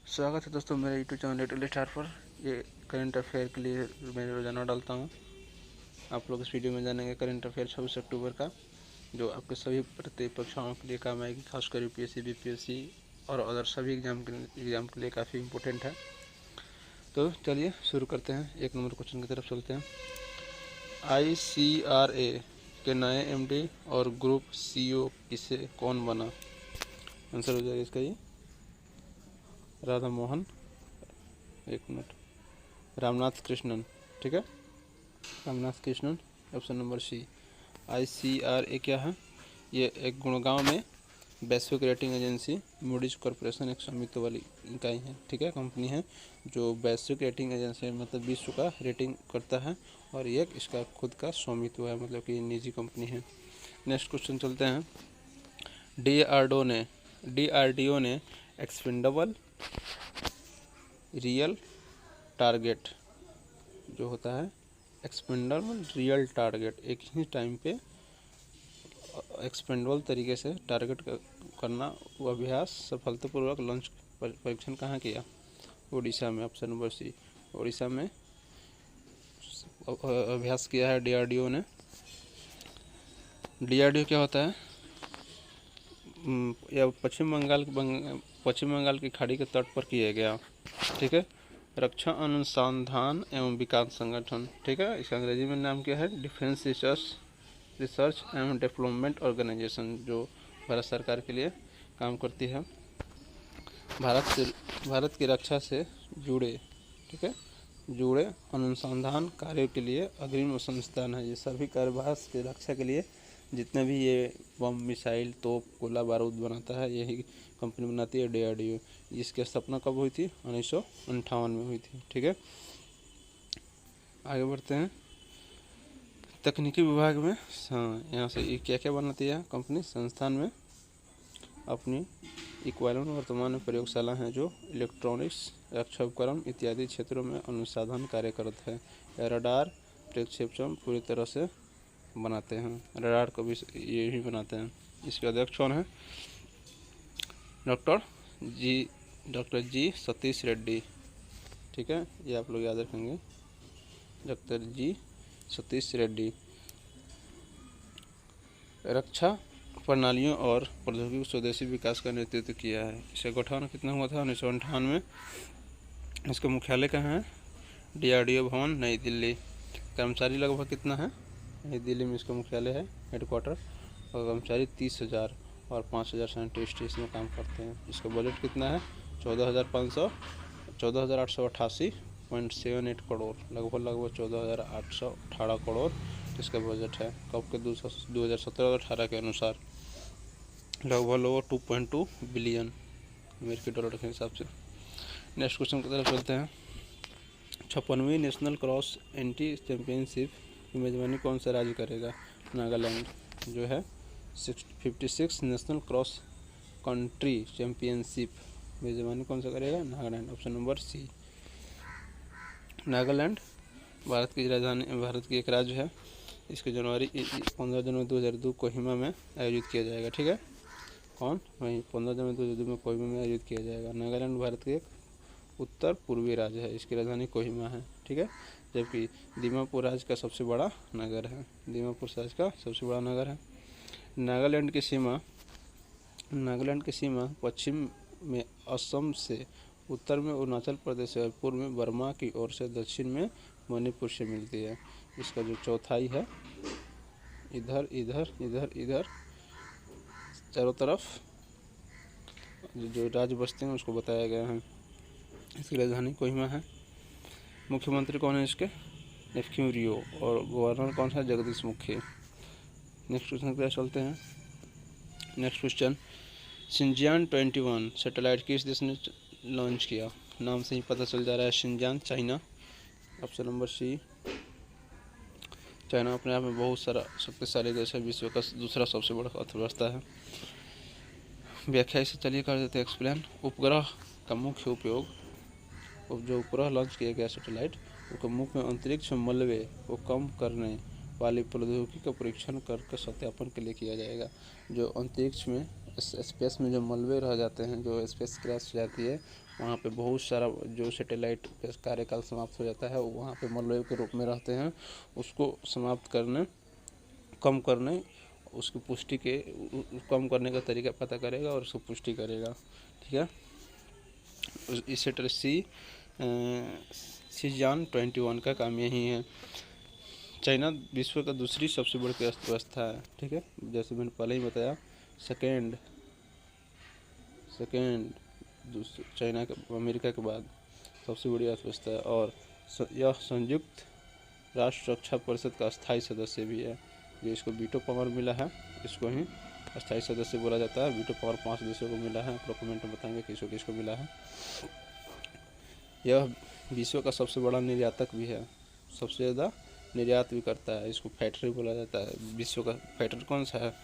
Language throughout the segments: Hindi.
स्वागत है दोस्तों मेरे यूट्यूब चैनल लिटिल स्टार पर। ये करंट अफेयर के लिए मैं रोज़ाना डालता हूँ। आप लोग इस वीडियो में जानेंगे करंट अफेयर 26 अक्टूबर का, जो आपके सभी प्रतियोगी परीक्षाओं के लिए काम आएगी, खासकर यूपीएससी, बीपीएससी और अदर सभी एग्जाम के लिए काफ़ी इम्पोर्टेंट है। तो चलिए शुरू करते हैं। 1 नंबर क्वेश्चन की तरफ चलते हैं। ICRA के नए MD और ग्रुप CEO किसे कौन बना? आंसर हो जाएगा इसका ये राधा मोहन, 1 मिनट, रामनाथ कृष्णन। ठीक है, Ramnath Krishnan, option number C. ICRA क्या है? ये एक गुड़गांव में वैश्विक रेटिंग एजेंसी मूडीज कॉरपोरेशन एक स्वामित्व वाली इकाई है। ठीक है, कंपनी है जो वैश्विक रेटिंग एजेंसी मतलब विश्व का रेटिंग करता है, और ये इसका खुद का स्वामित्व है, मतलब कि निजी कंपनी है। नेक्स्ट क्वेश्चन चलते हैं। DRDO ने एक्सपेंडेबल रियल टारगेट जो होता है, एक्सपेंडेबल रियल टारगेट, एक ही टाइम पे एक्सपेंडेबल तरीके से टारगेट करना, वो अभ्यास सफलतापूर्वक लॉन्च परीक्षण कहाँ किया? उड़ीसा में, ऑप्शन नंबर सी। उड़ीसा में अभ्यास किया है DRDO ने। DRDO क्या होता है? यह पश्चिम बंगाल की खाड़ी के तट पर किया गया। ठीक है, रक्षा अनुसंधान एवं विकास संगठन। ठीक है, इसका अंग्रेजी में नाम क्या है? Defence research and development organisation, जो भारत सरकार के लिए काम करती है। भारत की रक्षा से जुड़े, ठीक है, जुड़े अनुसंधान कार्यों के लिए अग्रिम संस्थान है। ये सभी कार्य भारत की रक्षा के लिए जितने भी ये बम, मिसाइल, तोप, गोला बारूद बनाता है, यही कंपनी बनाती है DRDO। इसकी स्थापना कब हुई थी? 1958 में हुई थी। ठीक है, आगे बढ़ते हैं। तकनीकी विभाग में, हाँ, यहाँ से क्या क्या बनाती है कंपनी? संस्थान में अपनी इक्विवेलेंट वर्तमान में प्रयोगशाला हैं जो इलेक्ट्रॉनिक्स, रक्षा उपकरण इत्यादि क्षेत्रों में अनुसंधान कार्य करते हैं। रडार, प्रक्षेपण पूरी तरह से बनाते हैं। रडार को भी ये ही बनाते हैं। इसके अध्यक्ष कौन है? डॉक्टर जी सतीश रेड्डी। ठीक है, ये आप लोग याद रखेंगे, डॉक्टर जी सतीश रेड्डी। रक्षा प्रणालियों और प्रौद्योगिकी स्वदेशी विकास का नेतृत्व किया है। इसका गठन कितना हुआ था? 1958 में। इसका मुख्यालय कहाँ है? DRDO भवन, नई दिल्ली। कर्मचारी लगभग कितना है? नई दिल्ली में इसका मुख्यालय है, हेडक्वार्टर, और कर्मचारी 30,000 और 5,000 साइंटिस्ट इसमें काम करते हैं। इसका बजट कितना है? 14,888.78 करोड़, लगभग 14,818 करोड़ इसका बजट है। कब के? 2017-18 के अनुसार लगभग 2.2 बिलियन अमेरिकी डॉलर के हिसाब से। नेक्स्ट क्वेश्चन की तरफ चलते हैं। 56वीं नेशनल क्रॉस एंट्री चैंपियनशिप की मेजबानी कौन सा राज्य करेगा? नागालैंड। जो है 56 नेशनल क्रॉस कंट्री चैंपियनशिप मेजबानी कौन सा करेगा? Nagaland, option number C. Nagaland Bharat की राजधानी, भारत की एक राज्य है। इसके 15 जनवरी 2002 कोहिमा में आयोजित किया जाएगा। ठीक है, कौन? वहीं 15 जनवरी 2002 में कोहिमा में आयोजित किया जाएगा। नागालैंड भारत के एक उत्तर पूर्वी राज्य है। इसकी राजधानी कोहिमा है। ठीक है, जबकि दीमापुर राज्य का सबसे बड़ा नगर है। दीमापुर राज्य का सबसे बड़ा नगर है। नागालैंड की सीमा पश्चिम में असम से, उत्तर में अरुणाचल प्रदेश से, पूर्व में बर्मा की ओर से, दक्षिण में मणिपुर से मिलती है। इसका जो चौथाई है, इधर इधर इधर इधर चारों तरफ जो राज्य बसते हैं उसको बताया गया है। इसकी राजधानी कोहिमा है। मुख्यमंत्री कौन है इसके? नेफ्यू रियो। और गवर्नर कौन सा? जगदीश मुखी। नेक्स्ट क्वेश्चन पे चलते हैं। नेक्स्ट क्वेश्चन, शिनजियान 21 सैटेलाइट किस देश ने लॉन्च किया? नाम से ही पता चल जा रहा है, Xinjiang, China, option number C. China अपने आप में बहुत सारा शक्तिशाली देश है, विश्व का दूसरा सबसे बड़ा अर्थव्यवस्था है। व्याख्या इसे चलिए कर देते हैं एक्सप्लेन। उपग्रह का मुख्य उपयोग, जो उपग्रह लॉन्च किया गया सैटेलाइट, उसका मुख्य अंतरिक्ष मलबे को कम करने वाली प्रौद्योगिकी का परीक्षण कर सत्यापन के लिए किया जाएगा। जो अंतरिक्ष में स्पेस में जो मलबे रह जाते हैं, जो स्पेस क्रैश हो जाती है, वहाँ पे बहुत सारा जो सैटेलाइट का कार्यकाल समाप्त हो जाता है, वहाँ पे मलबे के रूप में रहते हैं, उसको समाप्त करने, कम करने, उसकी पुष्टि के कम करने का तरीका पता करेगा और उसको पुष्टि करेगा। ठीक है, इस शीजान 21 का काम यही है। चाइना विश्व का दूसरी सबसे बड़ी अर्थव्यवस्था है। ठीक है, जैसे मैंने पहले ही बताया, सेकेंड चाइना के अमेरिका के बाद सबसे बड़ी अर्थव्यवस्था है, और यह संयुक्त राष्ट्र सुरक्षा परिषद का स्थायी सदस्य भी है। जो इसको वीटो पावर मिला है, इसको ही स्थायी सदस्य बोला जाता है। वीटो पावर 5 देशों को मिला है। आप लोग कमेंट में बताएंगे किसको किसको मिला है। यह विश्व का सबसे बड़ा निर्यातक भी है, सबसे ज़्यादा निर्यात भी करता है। इसको फैक्ट्री बोला जाता है। विश्व का फैक्ट्री कौन सा है?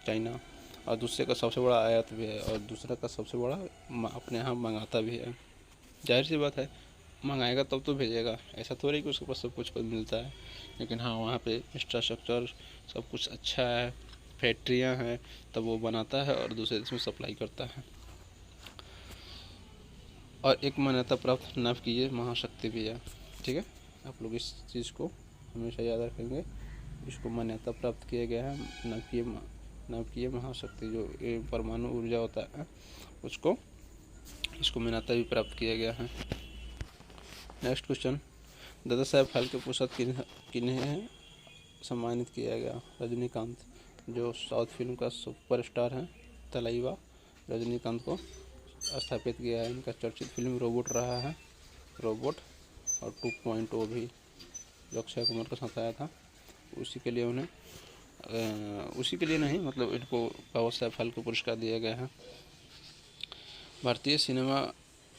चाइना। और दूसरे का सबसे बड़ा आयात भी है, और दूसरा का सबसे बड़ा अपने यहाँ मंगाता भी है। जाहिर सी बात है, मंगाएगा तब तो भेजेगा, ऐसा थोड़ी कि उसके पास सब कुछ मिलता है। लेकिन हाँ, वहाँ पे इंफ्रास्ट्रक्चर सब कुछ अच्छा है, फैक्ट्रियाँ हैं, तब वो बनाता है और दूसरे देश में सप्लाई करता है। और एक मान्यता प्राप्त नाभिकीय महाशक्ति भी है। ठीक है, आप लोग इस चीज़ को हमेशा याद रखेंगे। इसको मान्यता प्राप्त किया गया है, नाभिकीय महाशक्ति, जो परमाणु ऊर्जा होता है, इसको मान्यता भी प्राप्त किया गया है। नेक्स्ट क्वेश्चन, दादा साहेब फाल्के पुरस्कार किन्हें सम्मानित किया गया? रजनीकांत, जो साउथ फिल्म का सुपरस्टार है, तलैया रजनीकांत को स्थापित किया है। इनका चर्चित फिल्म रोबोट रहा है, रोबोट, और 2.0 भी, जो अक्षय कुमार के साथ आया था। उसी के लिए नहीं, मतलब इनको बाबा साहेब फाल्के पुरस्कार दिया गया है। भारतीय सिनेमा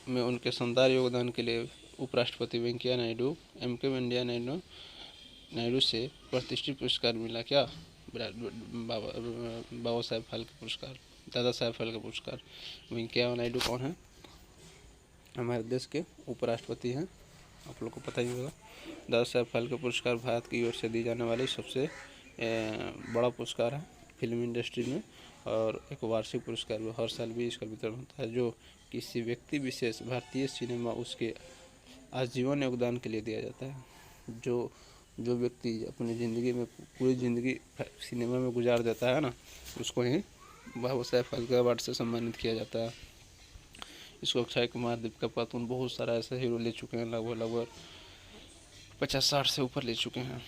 में उनके शानदार योगदान के लिए उपराष्ट्रपति वेंकैया नायडू, एम.के. वेंकैया नायडू से प्रतिष्ठित पुरस्कार मिला। क्या? बाबा साहेब फाल्के पुरस्कार, दादा साहेब फाल्के पुरस्कार। वेंकैया नायडू कौन है? हमारे देश के उपराष्ट्रपति हैं, आप लोग को पता ही होगा। दादा साहेब फाल्के पुरस्कार भारत की ओर से दी जाने वाली सबसे बड़ा पुरस्कार है फिल्म इंडस्ट्री में, और एक वार्षिक पुरस्कार भी, हर साल भी इसका वितरण होता है, जो किसी व्यक्ति विशेष भारतीय सिनेमा उसके आजीवन योगदान के लिए दिया जाता है। जो व्यक्ति अपनी ज़िंदगी में पूरी ज़िंदगी सिनेमा में गुजार देता है ना, उसको ही बाबा साहेब फाल्के अवार्ड से सम्मानित किया जाता है। इसको अक्षय कुमार, दीपिका पादुकोण, बहुत सारा ऐसे हीरो ले चुके हैं, लगभग 50-60 से ऊपर ले चुके हैं।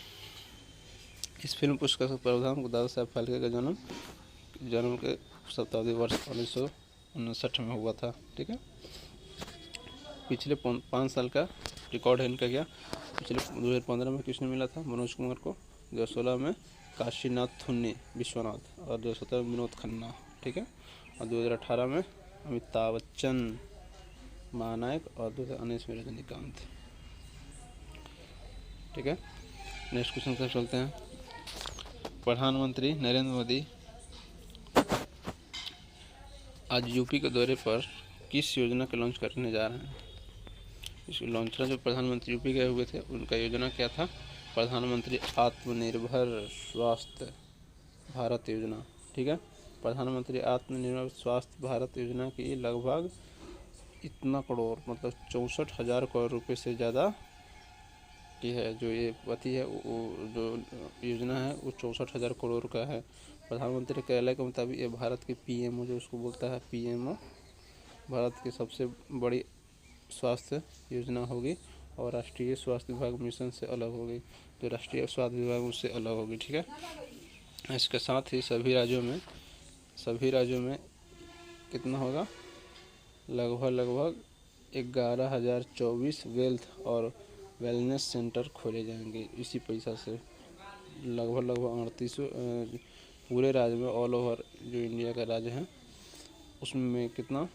इस फिल्म पुरस्कार का प्रावधान दादा साहेब फाल्के का जन्म के शताब्दी वर्ष 1959 में हुआ था। ठीक है, पिछले 5 साल का रिकॉर्ड है इनका। क्या पिछले 2015 में किसने मिला था? मनोज कुमार को। 2016 में काशीनाथ विश्वनाथ, और 2017 में विनोद खन्ना। ठीक है, और 2018 में अमिताभ बच्चन महानायक, और 2019 में रजनीकांत। ठीक है, नेक्स्ट क्वेश्चन पर चलते हैं। प्रधानमंत्री नरेंद्र मोदी आज यूपी के दौरे पर किस योजना का लॉन्च करने जा रहे हैं? इस लॉन्चर जो प्रधानमंत्री यूपी गए हुए थे, उनका योजना क्या था? प्रधानमंत्री आत्मनिर्भर स्वास्थ्य भारत योजना। ठीक है, प्रधानमंत्री आत्मनिर्भर स्वास्थ्य भारत योजना की लगभग इतना करोड़, मतलब 64,000 करोड़ रुपये से ज़्यादा की है। जो ये पति है, वो जो योजना है वो 64,000 करोड़ का है। प्रधानमंत्री कार्यालय के मुताबिक ये भारत के पीएमओ, जो उसको बोलता है पीएमओ, भारत की सबसे बड़ी स्वास्थ्य योजना होगी, और राष्ट्रीय स्वास्थ्य विभाग मिशन से अलग होगी। जो राष्ट्रीय स्वास्थ्य विभाग उससे अलग होगी। ठीक है, इसके साथ ही सभी राज्यों में कितना होगा? लगभग 11,024 वेल्थ और वेलनेस सेंटर खोले जाएंगे इसी पैसा से। लगभग 3800 पूरे राज्य में, ऑल ओवर जो इंडिया का राज्य है उसमें कितना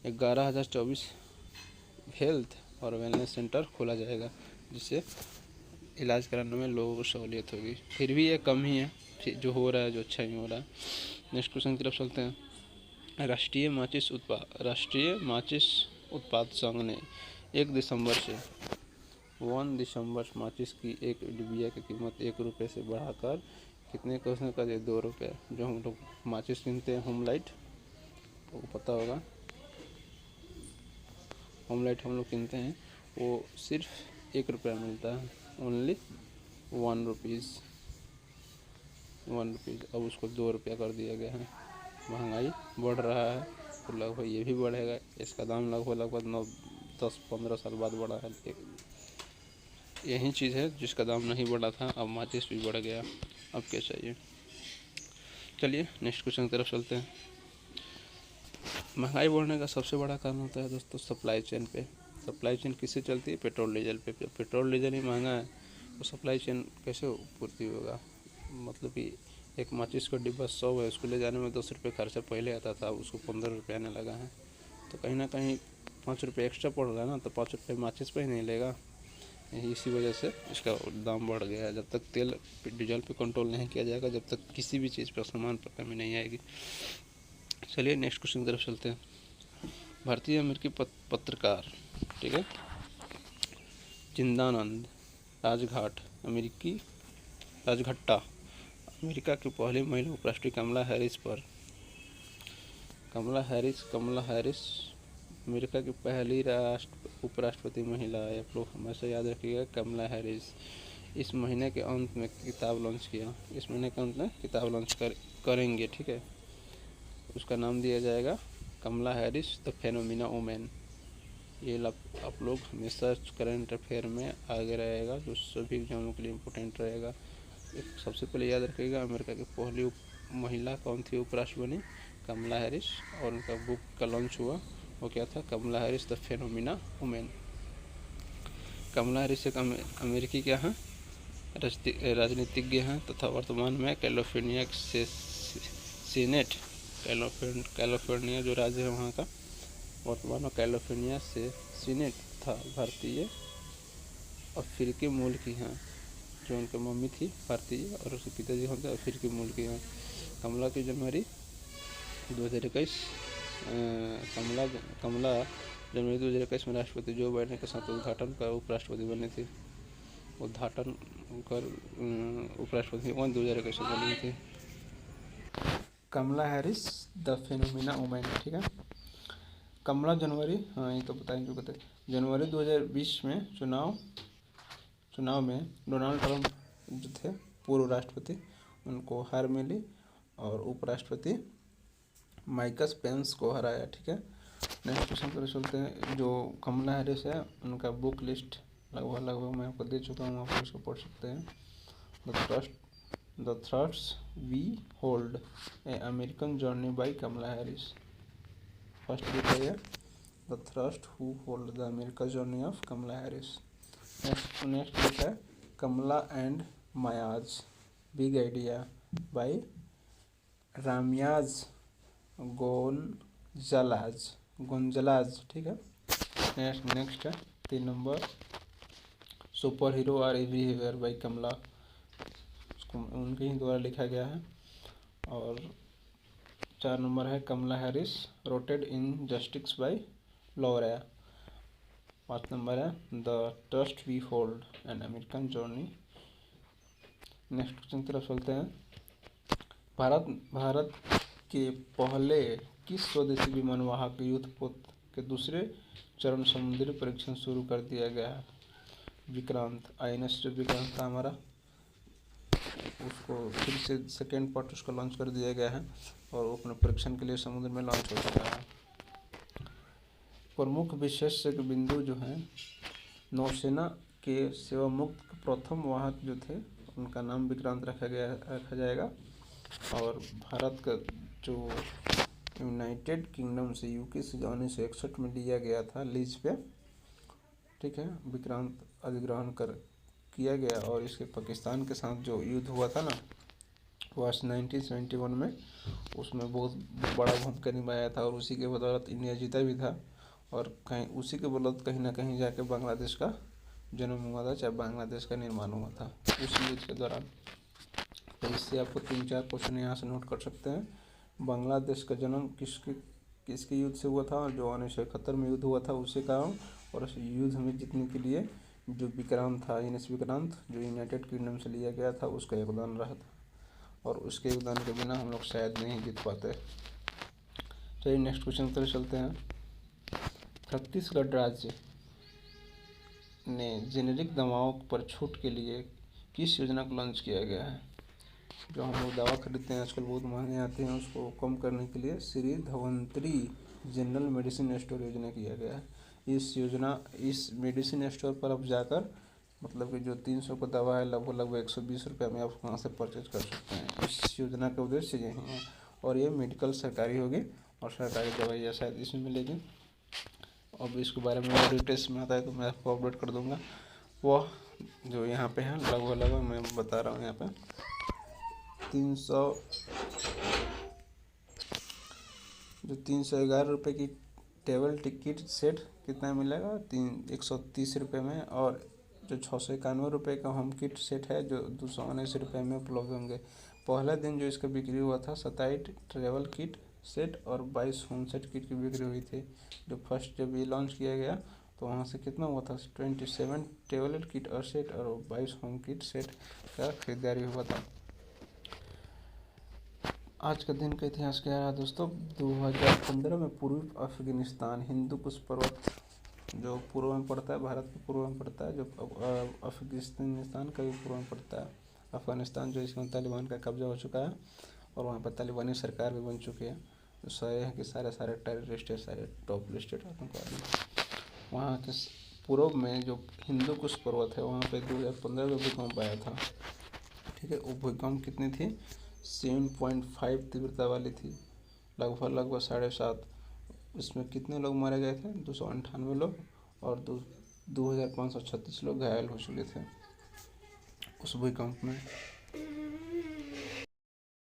11,024 हेल्थ और वेलनेस सेंटर खोला जाएगा, जिससे इलाज कराने में लोगों को सहूलियत होगी। फिर भी ये कम ही है, जो हो रहा है, जो अच्छा ही हो रहा है। नेक्स्ट क्वेश्चन की तरफ चलते हैं। राष्ट्रीय माचिस उत्पाद संघ ने 1 दिसंबर से 1 दिसंबर माचिस की एक डिबिया की कीमत 1 रुपये से बढ़ाकर कितने का उसने कर दिया 2 रुपये। जो हम लोग माचिस किनते हैं होम लाइट, वो पता होगा, होम लाइट हम लोग किनते हैं वो सिर्फ 1 रुपया मिलता है, ओनली 1 रुपीज़। अब उसको 2 रुपया कर दिया गया है। महंगाई बढ़ रहा है तो लगभग ये भी बढ़ेगा। इसका दाम लगभग 9-10-15 साल बाद बढ़ा है। यही चीज़ है जिसका दाम नहीं बढ़ा था, अब माचिस भी बढ़ गया। अब क्या चाहिए। चलिए नेक्स्ट क्वेश्चन की तरफ चलते हैं। महंगाई बढ़ने का सबसे बड़ा कारण होता है दोस्तों सप्लाई चेन पे। सप्लाई चेन किससे चलती है? पेट्रोल डीजल पे। पेट्रोल डीजल ही महंगा है तो सप्लाई चेन कैसे पूर्ति होगा। मतलब कि एक माचिस का डिब्बा 100 है, उसको ले जाने में 10 रुपये खर्चा पहले आता था, उसको 15 रुपये आने लगा है। तो कहीं ना कहीं 5 रुपये एक्स्ट्रा पड़ रहा है ना, तो 5 रुपये माचिस पे ही नहीं लेगा। इसी वजह से इसका दाम बढ़ गया है। जब तक तेल डीजल पे कंट्रोल नहीं किया जाएगा, जब तक किसी भी चीज़ पर सामान पर कमी नहीं आएगी। चलिए नेक्स्ट क्वेश्चन की तरफ चलते हैं। भारतीय अमेरिकी पत्रकार, ठीक है, चिदानंद राजघट्टा अमेरिका की पहली महिला उपराष्ट्रपति कमला हैरिस अमेरिका की पहली उपराष्ट्रपति महिला है। आप लोग हमेशा याद रखिएगा कमला हैरिस। इस महीने के अंत में किताब लॉन्च करेंगे, ठीक है। उसका नाम दिया जाएगा कमला हैरिस द फेनोमिना वुमेन। ये आप लोग हमेशा करंट अफेयर में आगे रहेगा, जो सभी एग्जामों के लिए इम्पोर्टेंट रहेगा। सबसे पहले याद रखिएगा अमेरिका की पहली महिला कौन थी उपराष्ट्रपति बनी? Kamala Harris. और उनका बुक का लॉन्च हुआ, वो क्या था? Kamala Harris the phenomenal woman. Kamala Harris एक अमेरिकी क्या हैं? राजनीतिज्ञ हैं तथा वर्तमान में कैलिफोर्निया से सीनेट, कैलिफोर्निया जो राज्य है वहाँ का, वर्तमान में कैलिफोर्निया से सीनेट था। भारतीय अफ्रीकी मूल की हैं। जो उनकी मम्मी थी भारतीय और उसके पिताजी होते अफ्रीकी मूल के हैं। कमला की जनवरी 2021 जनवरी 2021 में राष्ट्रपति जो बाइडेन के साथ उद्घाटन कर उपराष्ट्रपति बने थे। उद्घाटन कर उपराष्ट्रपति 2021 में बनी थी। कमला हैरिस द फेनोमिना वुमेन, ठीक है। कमला जनवरी, हाँ ये तो बताएंगे बताए, जनवरी 2020 में चुनाव में डोनाल्ड ट्रंप जो थे पूर्व राष्ट्रपति, उनको हार मिली और उपराष्ट्रपति माइकल पेंस को हराया, ठीक है। नेक्स्ट क्वेश्चन पर चलते हैं। जो कमला हैरिस है उनका बुक लिस्ट लगभग मैं आपको दे चुका हूँ, आप उसको पढ़ सकते हैं। The truths we hold a American journey by Kamala Harris. First book है the truths who hold the American journey of Kamala Harris. Next book है Kamala and Maya's big idea by Ramiyas Gonzalez, ठीक है। नेक्स्ट है 3 number super hero are everywhere by Kamala, उसको उनके ही द्वारा लिखा गया है। और 4 नंबर है Kamala Harris rooted in justice by Laura. 5 नंबर है the trust we hold an American journey. Next question की तरफ चलते हैं। भारत के पहले किस स्वदेशी विमान वाहक युद्धपोत के दूसरे चरण समुद्री परीक्षण शुरू कर दिया गया है? विक्रांत। INS जो विक्रांत था हमारा, उसको फिर से सेकेंड पार्ट उसका लॉन्च कर दिया गया है और वो अपने परीक्षण के लिए समुद्र में लॉन्च हो चुका है। प्रमुख विशेषज्ञ बिंदु जो हैं, नौसेना के सेवामुक्त प्रथम वाहक जो थे उनका नाम विक्रांत रखा जाएगा। और भारत का जो यूनाइटेड किंगडम से UK से 1961 में लिया गया था लीज पे, ठीक है, विक्रांत अधिग्रहण किया गया। और इसके पाकिस्तान के साथ जो युद्ध हुआ था ना वर्ष 1971 में, उसमें बहुत बड़ा भूमिका निभाया था और उसी के बदौलत इंडिया जीता भी था। और उसी के बदौलत कहीं ना कहीं जाके बांग्लादेश का जन्म हुआ था, चाहे बांग्लादेश का निर्माण हुआ था उस युद्ध के दौरान। तो इससे आपको 3-4 क्वेश्चन यहाँ से नोट कर सकते हैं। बांग्लादेश का जन्म किसके युद्ध से हुआ था? जो 1971 में युद्ध हुआ था उसी का, और उस युद्ध में जीतने के लिए जो विक्रांत था, इनेस विक्रांत, जो यूनाइटेड किंगडम से लिया गया था, उसका योगदान रहा था, और उसके योगदान के बिना हम लोग शायद नहीं जीत पाते। चलिए नेक्स्ट क्वेश्चन की तरफ चलते हैं। छत्तीसगढ़ राज्य ने जेनेरिक दवाओं पर छूट के लिए किस योजना को लॉन्च किया गया है? जो हम लोग दवा खरीदते हैं आजकल बहुत महंगे आते हैं, उसको कम करने के लिए Shri Dhanvantari general medicine store योजना किया गया है। इस मेडिसिन स्टोर पर आप जाकर मतलब कि जो 300 का दवा है लगभग 120 रुपये में आप वहाँ से परचेज कर सकते हैं। इस योजना का उद्देश्य यही है, और ये मेडिकल सरकारी होगी और सरकारी दवाइयाँ शायद इसमें मिलेगी। अब इसके बारे में और डिटेल्स में आता है तो मैं आपको अपडेट कर दूंगा। वह जो यहाँ पे है लगभग मैं बता रहा हूँ, यहाँ पे 311 रुपये की टेबल टिकट सेट कितना मिलेगा, 130 रुपये में, और जो 691 रुपये का होम किट सेट है जो 279 रुपये में उपलब्ध होंगे। पहला दिन जो इसका बिक्री हुआ था 27 ट्रेवल किट सेट और 22 होम सेट किट की बिक्री हुई थी। जो फर्स्ट जब ये लॉन्च किया गया तो वहाँ से कितना हुआ था, 27 ट्रेवल किट और सेट और 22 होम किट सेट का खरीदारी हुआ था। आज का दिन का इतिहास क्या रहा दोस्तों, 2015 में पूर्वी अफगानिस्तान हिंदू कुश पर्वत जो पूर्व में पड़ता है, भारत के पूर्व में पड़ता है, जो अफगानिस्तान का भी पूर्व में पड़ता है। अफगानिस्तान जो इसमें तालिबान का कब्जा हो चुका है और वहाँ पर तालिबानी सरकार भी बन चुकी है। तो सारे हैं कि सारे टेररिस्ट है, सारे टॉप लिस्टेड आतंकवादी। वहाँ के पूर्व में जो हिंदू कुश पर्वत है वहाँ पे 2015 में भूकंप आया था। ठीक है, वो भूकंप कितनी थी, 7.5 तीव्रता वाली थी, लगभग 7.5। इसमें कितने लोग मारे गए थे, 298 लोग, और 2536 लोग घायल हो चुके थे उस भूकंप में।